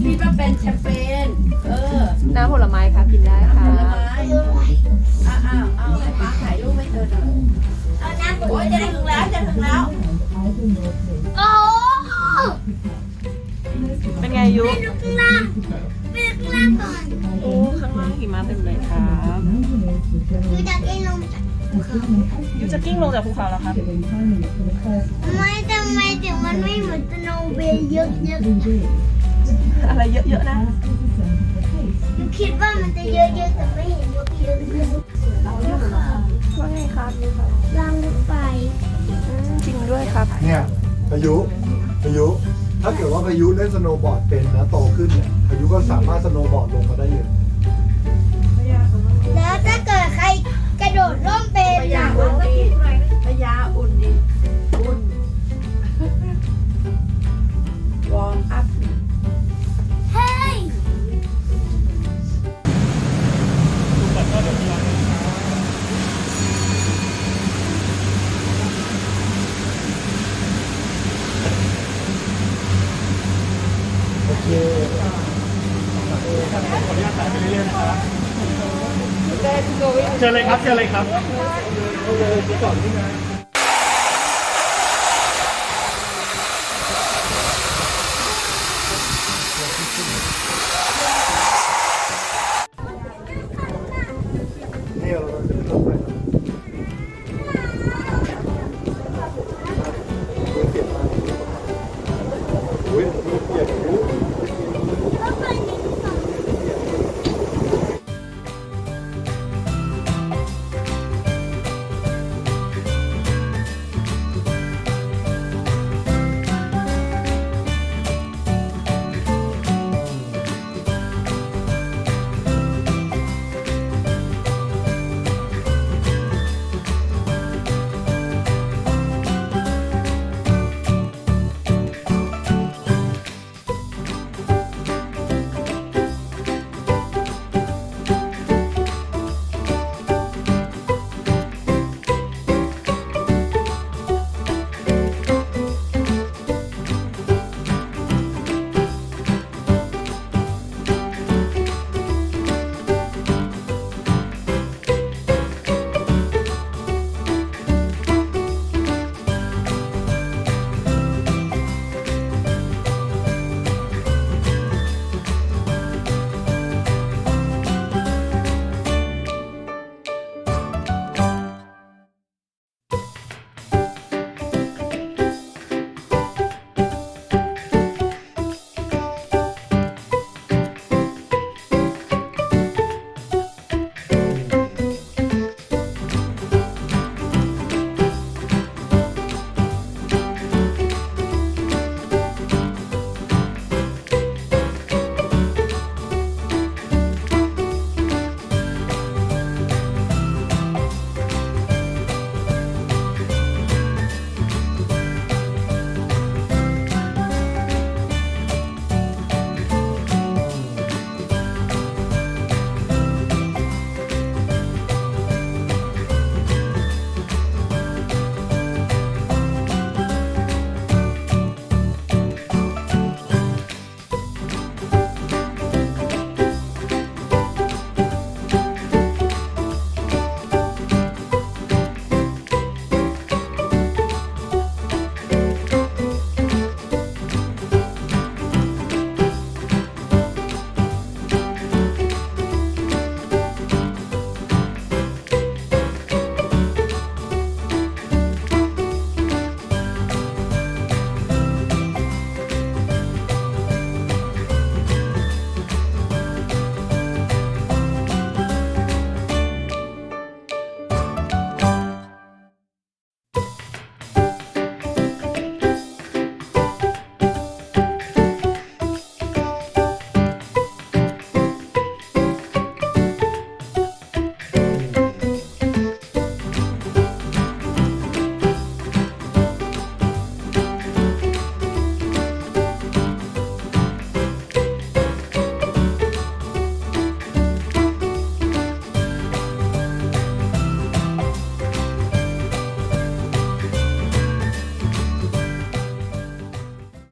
คิดว่าเป็นแชมเปญน้ำผลไม้ครับกินได้ค่ะผลไม้เอาให้ป้าถ่ายรูปให้เธอหน่อยเอาน้ำโอ้ยจะถึงแล้วโอ้เป็นไงยุ ไปดูข้างล่างไปดูข้างล่างก่อน โอ้ข้างล่างหิมะเต็มเลยครับ ดูจากไอ้ลมจากภูเขา ยุจะกิ้งลงจากภูเขาแล้วครับ ไม่ทำไมถึงมันไม่เหมือนสโนว์เวย์เยอะๆ อะไรเยอะๆนะ หนูคิดว่ามันจะเยอะๆแต่ไม่เห็นเยอะๆ ว่าไงครับยุครับ รางรถไฟ จริงด้วยครับ เนี่ยพายุถ้าเกิดว่าพายุเล่นสโนว์บอร์ดเป็นแล้วโตขึ้นเนี่ยพายุก็สามารถสโนว์บอร์ดลงมาได้เลย แล้วถ้าเกิดใครกระโดดร่มเป็น พยา ล่ะ อุ่นดิพยาอุ่นดิอุ่นวอร์มอัพ เฮ้ย โอเค ขออนุญาตถ่ายไปเรื่อยๆนะครับเชิญเลยครับ เอาเลยไปก่อนที่นะ